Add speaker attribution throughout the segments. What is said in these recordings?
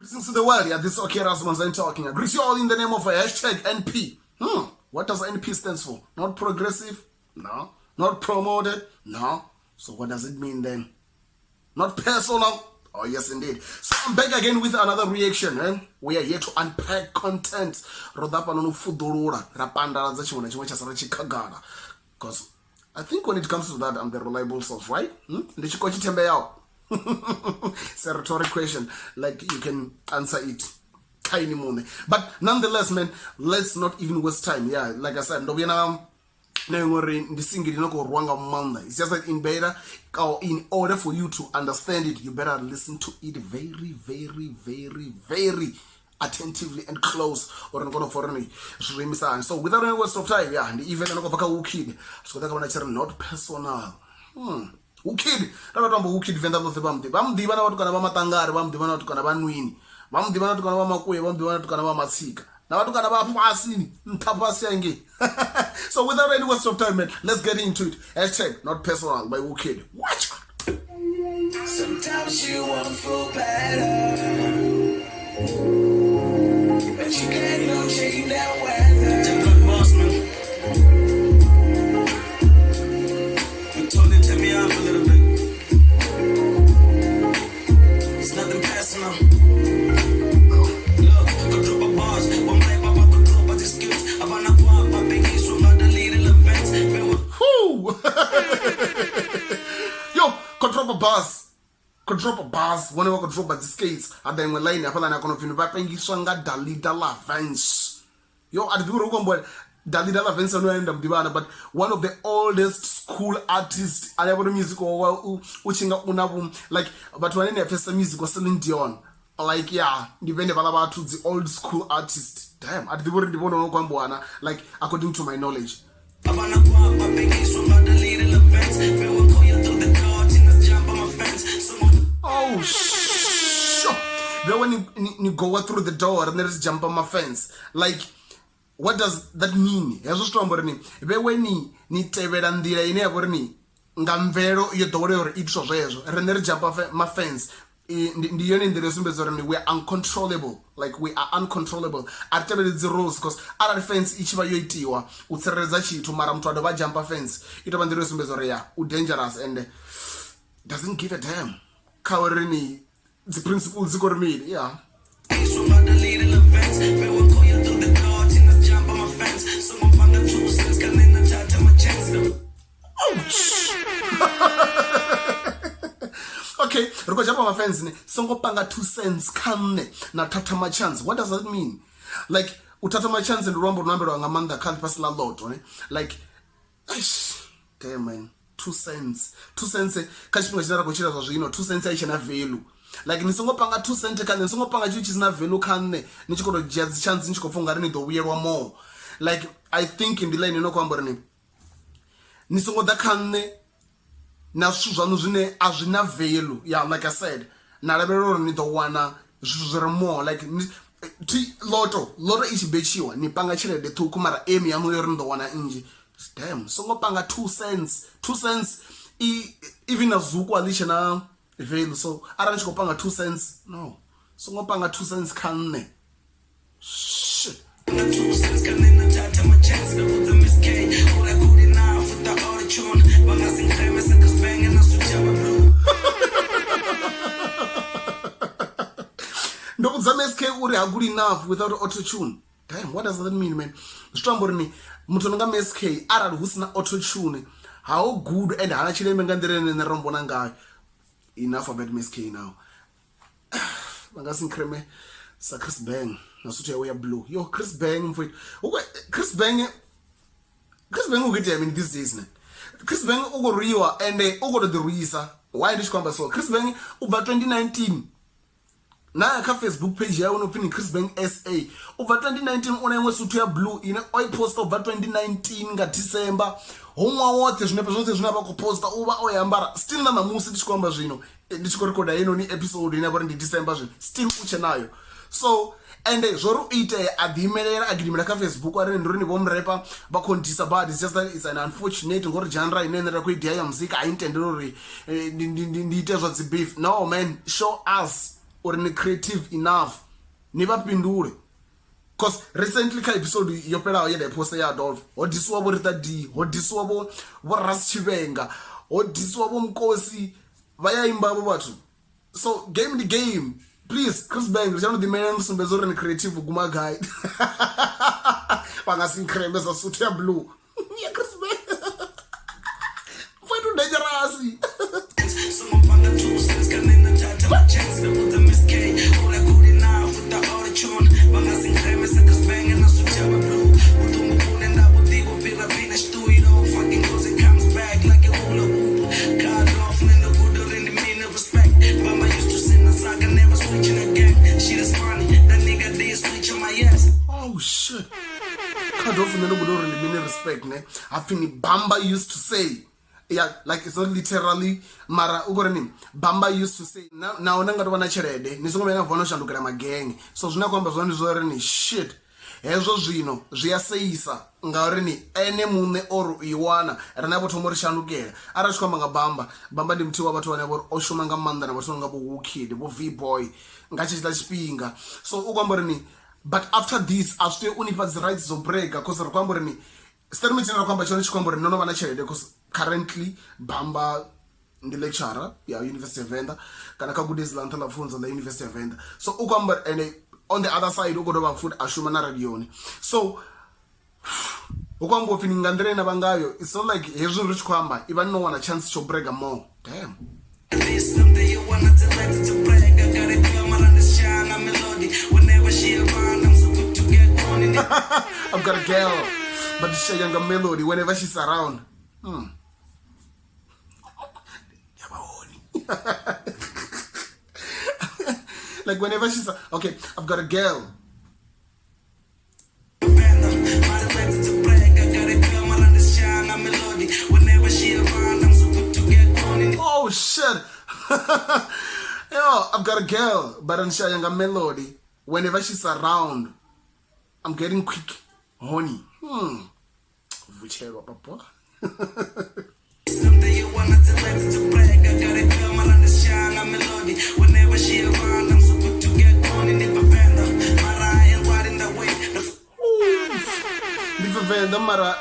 Speaker 1: Greetings to the world, yeah, this is OK Rasmussen talking. I greet you all in the name of a hashtag NP. What does NP stands for? Not progressive? No. Not promoted? No. So what does it mean then? Not personal? Oh yes indeed. So I'm back again with another reaction. We are here to unpack content. Because I think when it comes to that, I'm the reliable source, right? It's a rhetorical question. Like, you can answer it tiny moment. But nonetheless, man, let's not even waste time. Yeah, like I said, it's just that in beta, or in order for you to understand it, you better listen to it very, very, very, very attentively and close, or I'm gonna for me. So without any waste of time, yeah, and even kid, so that not personal. Ukid, ukid venda lote bamdi. Bamdi bana watu kana matangari, bamdi bana watu kana banwini. Bamdi bana watu kana makuye, bamdi bana watu kana masika. Na watu kana bapasi, ntapasi yangi. So without any waste of time, man, let's get into it. Hashtag not personal by Ukid. Watch out.
Speaker 2: Sometimes you want to feel better, but you can't no change that weather. The good boss, man. You told it to me off a little bit. It's nothing personal. Look, go drop a bars. One play papa go drop a dispute. I wanna pop up big issue about the little events.
Speaker 1: Yo, could drop a bars. Could drop a bars. Whenever could drop a skates. And then when line, I feel like I'm going to finish by Swanga Dalida Lavance. Yo, I do remember Dalida Lavance no end up divana, but one of the oldest school artists. I never music or uchinga unabum like, but when I first music was Celine Dion. Like, yeah, depending about to the old school artist. Damn, I do remember like according to my knowledge.
Speaker 2: I wanna pop up big issue about the little events. We will call you through the door, things jump on my fence.
Speaker 1: Oh, sure. Then when you go through the door and there's jump on my fence, like, what does that mean? Yazo strong borni. Be when ni tevera ndira ine borni. Ngamvero yo dore or ipso zezo. Render jump off my fence. We are uncontrollable. Like, we are uncontrollable. I tell you the rules because other fence each by you utserezachi to maram to the jump fence. It over the resume dangerous and doesn't give a damn. Kawarini, the principles you made, yeah. Okay, Roko jump on my fence, songo panga 2 cents kane na tata my chance. What does that mean? Like, utata my chance and rumble number on Amanda can't pass la lot, right? Like, damn man, 2 cents. 2 cents, catch me, 2 cents I have value. Like, nisongo panga 2 cents kane, nisongo panga which is not value kane, nichiko jazz chance, nichiko fungarini the weird one more. Like, I think in the line, nisongo da kane. Na suzanu zine azina value. Yeah, like I said, na labero ni to wana more like loto ichi bechiwa ni panga chile de tu kumara emi ya muyo ndo wana inji. Damn, so ngo panga 2 cents. 2 cents even azuku alisha na value. So ara nchiko panga 2 cents. No. So ngo panga 2 cents kane. Shit.
Speaker 2: 2 cents kane na tata my chance with the Miss K. All I good enough with the auto-tune. Bangasing kremes and kasbang and asujawa blue.
Speaker 1: No, MSK uri good enough without auto-tune. Damn, what does that mean, man? Strongborini, mutonga MSK ara husna auto-tune. How good and how actually mengandere ne rombonanga. Enough about MSK now. Bangasing kreme sa Chris Bang. Nasutia we blue. Yo, Chris Bang for it. Chris Bang will get him in these days, man. Chris Bang ugo riwa and ugo the Ruisa. Why did you come so? Chris Bang over 2019. Now I have Facebook page here on opening Chris Bang SA. Over 2019 on I was to blue in I post over 2019 got December. Homa what is never post over oyambara. Still na musi dichkomba zino. Dichkorekoda ni episode in about December. Still uchenayo. So and Zoro ite adimelera agrimela ka Facebook are ndroni bomrepa bakondisa but it's just that it's an unfortunate ngor genre inenera ku idea ya muzika I intend uri ndite zwa beef. No man, show us or ni creative enough ni vapindule. Because recently ka episode yopelaho yeda poster ya Adolf hodisiwa vo Rita D, hodisiwa vo Ras Chivenga, hodisiwa vo Mkosi vayaimba vo vathu. So game the game, please. Chris Bang richano the man musumbezo ri ni creative guma guy vangasinkrembeza suit ya blue ya Chris Bang fight dangerous.
Speaker 2: Someone found the two cents, can in the chat my chance. With the Miss K, all I good enough with the auto-tune. Bangasing cremes and Chris Bang and I switch out blue. With the moon and I would deal with Pira Pinash to it all. Fucking goes and comes back like a hula hoop. Cut off and the good in the mean of respect. Mama used to sing a saga, never switching again. She is funny, that nigga did switch on my ass.
Speaker 1: Oh shit. Cut off and the good in the mean of respect, ne? I think Bamba used to say. Yeah, like it's not literally mara ukorani Bamba used to say na onanga twana cherede nisongomena vona shandukira magengi so zvina kwamba zvone zvori ni shit hezvo zvino zviyaseisa ngauri ni ene mune or iwana rana bothomo ri shandukela ara tshikamba nga Bamba ndi muthiwa vhathu vhane vho oshuma nga manda na vhathu nga bo Wukid bo V-boy nga tshitla tshipinga so ukwamba ri but after this aswe unipa the rights zo break because ri kwamba ri statement ina kwamba chone chikwamba ri nono vana cherede because currently Bamba ndi lecturer ya University of Venda kana ka goodies la ntala funza la University of Venda so ukwamba and on the other side ukodoba food ashuma na radioni so ukwamba opening ngandre na bangayo it's not like hezwo rich kwamba even no one a chance to break more damn.
Speaker 2: This something you wanna tell her to brag. I got a girl, my understand a melody. Whenever she around, I'm so quick to get on in it.
Speaker 1: I've got a girl, but she's a younger melody whenever she's around. Like whenever she's okay, I've got a girl. Oh shit. Yo, I've got a girl, but I'm shy younger melody. Whenever she's around, I'm getting quick, honey. Vuchero papa.
Speaker 2: Something you wanna tell her to brag. I got a girl, my understand a melody. Whenever she around, I'm so quick to get on in it. Mara, I ain't riding the wave.
Speaker 1: Mara,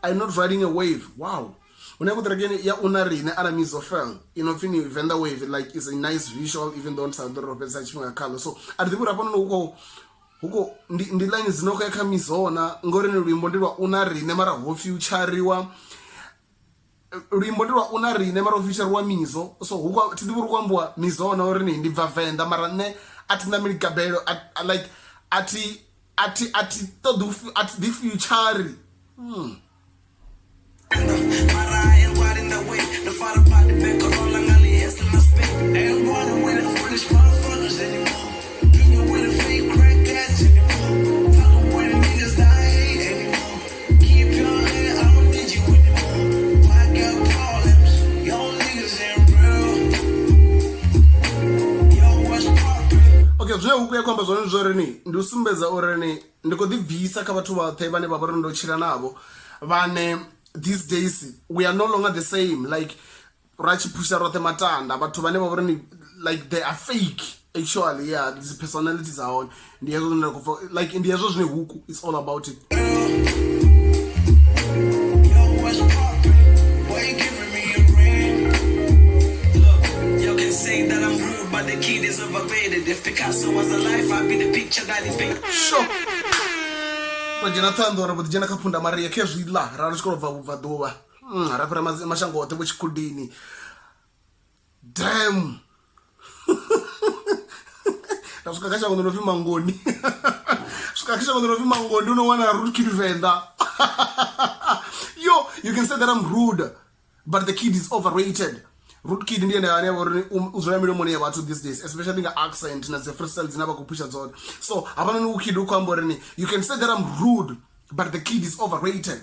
Speaker 1: I'm not riding a wave. Wow. Whenever again, ya unarine ana misofel. You know, fini venda wave like it's a nice visual, even though it's a little bit such a color. So at the put upon huko ndi line zinoko yaka mizona ngori ni rwimbo unarine mara ho futureiwa rwimbo unarine mara ho futureiwa mizo so huko tidiburu kwambwa mizona ori ni ndi Venda mara ne atina milikabelo like ati todo at the future. Zvine huku ya kwamba zvone zvoreni ndi usumbedza oreni ndiko ḓibvisa kha vhathu vhoṱhe vhane vha vha ri ndo tshila navho vhane these days we are no longer the same like ra tshipusha roṱhe matanda vhathu vhane vha vha ri like they are fake actually yeah these personalities are on ndi hezwo like ndi hezwo zwine huku it's all about it.
Speaker 2: Say that I'm rude, but the kid is overrated. If Picasso was alive, I'd be the picture that he painted.
Speaker 1: Sure. Jonathan Dora, but Jana Kapunda Maria Kezila, Rarskova Vadova, Rapamas Mashango, which Kudini. Damn. That's Kakasha on the Mangoni. Skakasha on the Mango, do no one a root kid Venda. Yo, you can say that I'm rude, but the kid is overrated. Root kid ndiye uzvayamiro mone vatu these days, especially the accent na the freestyles zinaba kupusha zone. So abana no kid ukwamboreni. You can say that I'm rude, but the kid is overrated.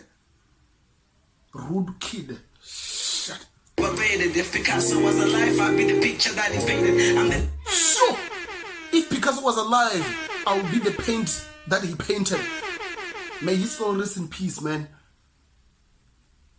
Speaker 1: Rude kid. Shit.
Speaker 2: If Picasso was alive, I'd be the picture that he painted.
Speaker 1: So, if Picasso was alive, I would be the paint that he painted. May his soul rest in peace, man.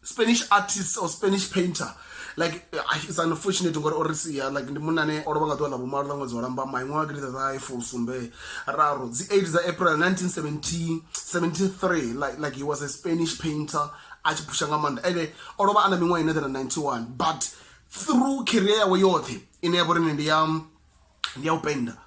Speaker 1: Spanish artist or Spanish painter. Like, it's unfortunate to go to Orisia, like, the Munane or Bangadola, Marlon was Oramba, my one greater than for Sumbe, Raro. The 8th of April 1973, like he was a Spanish painter, Achipushangaman, and Oroba Anamiwa in 1991. But through career Wayote in Eberin in the Yaupenda,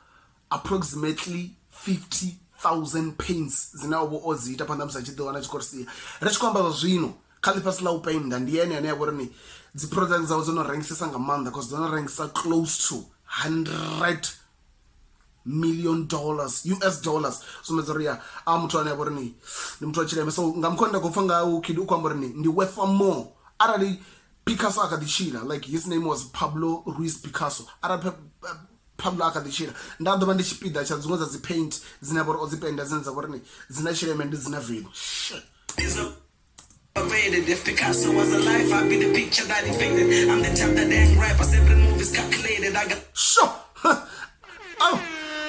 Speaker 1: approximately 50,000 paints, Zinawo Ozi, Tapandam Sajido, and Corsia. Rechkwamba Zino, Calipas Lau Paint, and the Enya Neverni. The products are not ranked Sangamanda because the ranks are close to $100 million US dollars. So Mazaria, I'm trying to borni. I'm trying to so Gamkonda Gofanga Kidu Kwamberni, the worth for more. Arali Picasso Akadishira, like his name was Pablo Ruiz Picasso. Pablo Akadishira. Now the Bandish Pida, as well as the paint, Zinabor or the paint doesn't Zaborni, Zinashire and Zinavil. Shit.
Speaker 2: If Picasso was alive, I'd be the picture that he painted. I'm the type that dang rappers, every move is calculated. I got
Speaker 1: sure. Oh,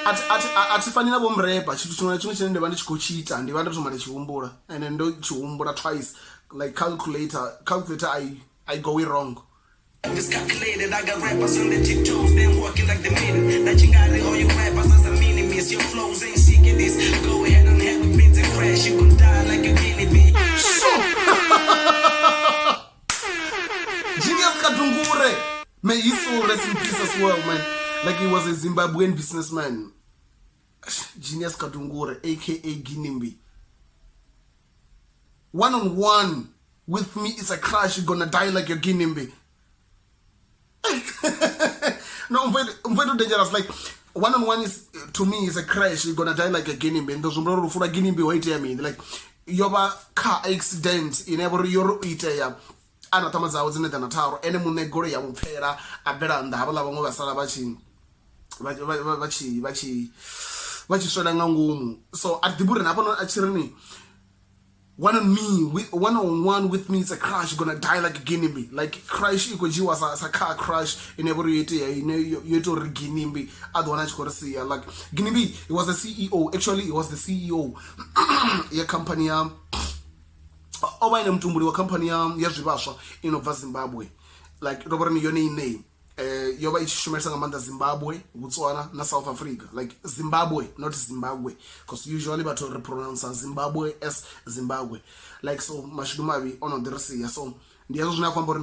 Speaker 1: at Fanina Bomrepa, she was the Bandish Cochita and the Vandas Manish Umbora, and then do Chumbora twice, like calculator, I go wrong.
Speaker 2: It's calculated. I got rappers on the tiptoes, then walking like the maiden. That you got it, all your rappers as a mini miss. Your flows ain't seeking this. Go ahead and have a bit and crash. You gon' die like a guinea pig.
Speaker 1: Genius Kadungure, may he so rest in peace as well, man. Like he was a Zimbabwean businessman. Genius Kadungure, aka Ginimbi. One-on-one with me is a crash. You're gonna die like a Ginimbi. No, I'm very dangerous. Like one-on-one is to me is a crash. You're gonna die like a Ginimbi. And those who for a Ginimbi wait I mean like your car accident in every Euro ite anatamaza was in the Nataro, any Munegori, Pera, Abera, and the Habala Salabachi. So at the Buddha, actually, one-on-one with me is a crash. You're gonna die like a guinea. Like crash, you could was a car crash in every you to guinea. I don't want to see like guinea. He was the CEO. Actually, he was the CEO. Your company Oba ina mtumbuli wa company ya Zibasha in over Zimbabwe. Like Robert Yone name. Yoba ichishumesa ngamanda Zimbabwe, Botswana na South Africa. Like Zimbabwe, not Zimbabwe. Because usually but to pronounce Zimbabwe as Zimbabwe. Like so mashudumabi on the Russia. So ndiyazo zina kwamba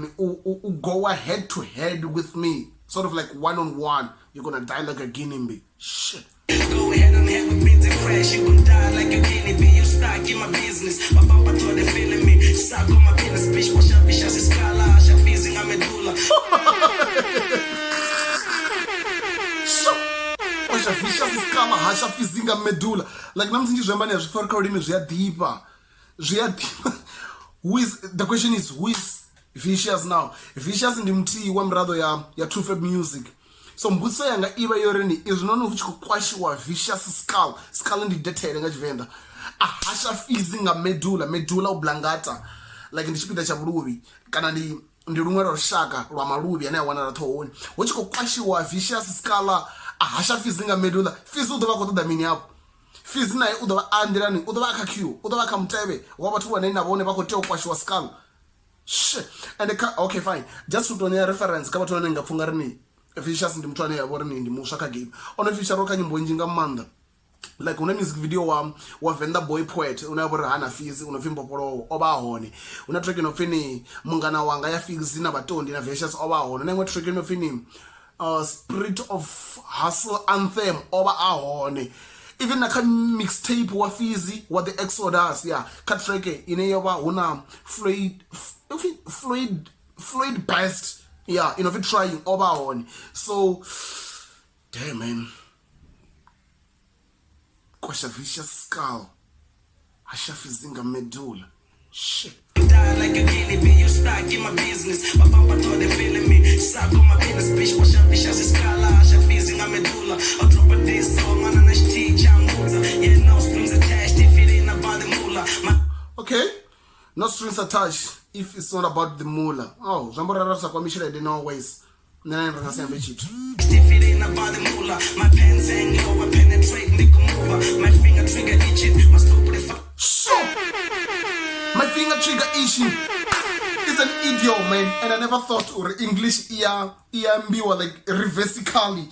Speaker 1: go head to head with me. Sort of like one-on-one. You're gonna die like a guinea pig. Shit.
Speaker 2: Go ahead and have a bit and crash. You gon' die like a guinea pig. You stuck in my business. My papa told they feeling me. Suck on my penis, bitch. Wash up, bitch. As a scala. Asha fizzing, I'm a medulla.
Speaker 1: Asha fish, as a scala. Asha fizzing, I'm a medulla. Like, I'm thinking, Germany has for calling deeper. Who is, the question is, who is Vicious now? Vicious in the MT, one brother, ya True Fab Music. So mbuso yanga iba yoreni is none which kukwashiwa Vicious skull in the detail nga chivenda ahasha fizinga medulla oblangata like ndichipita cha bulubi kana ndi rumwe roshaka rwa malubi ane wana rathoni which kukwashiwa Vicious skull ahasha fizinga medulla fizi udova kotoda mini hapo fizi naye udova andirani udova akakiu udova kamtebe wabathu wane nabone bakothe kukwashiwa skull shit and okay fine just to donate reference kaba tona ngafunga rini Vicious ndi mtwane yabo rini ndi mushaka game ona feature roka nyimbo njinga manda like una music video wa Venda Boy Poet unabora hana fizi unofimbo polo oba hone una track inofini mungana wanga ya fizi na batondi na Vicious oba hone na track inofini Spirit of Hustle Anthem oba hone even na mixtape wa fizi wa the Exodus yeah cut track ine yoba una Floyd best. Yeah, you know, if you're trying over on. So, damn, man. Kwasha Vicious skull. Hasha fizinga medulla. Shit.
Speaker 2: Die like a guinea pig, you stuck in my business. My papa told they feeling me. Suck on my penis, bitch. Washa Vicious skull. Hasha fizinga medulla. I'll drop a this song on a nice teacher. Yeah, no strings attached if it ain't about the moolah.
Speaker 1: Okay. No strings attached if it's not about the moolah. Oh, Zambora Rasa Commission, they know ways. Then I'm going to say,
Speaker 2: if it ain't about the moolah, my pants hang low, I penetrate, nigga mover. My finger trigger itching, my stupid fuck.
Speaker 1: So, my finger trigger itching. It's an idiom, man, and I never thought or English ear like reversically.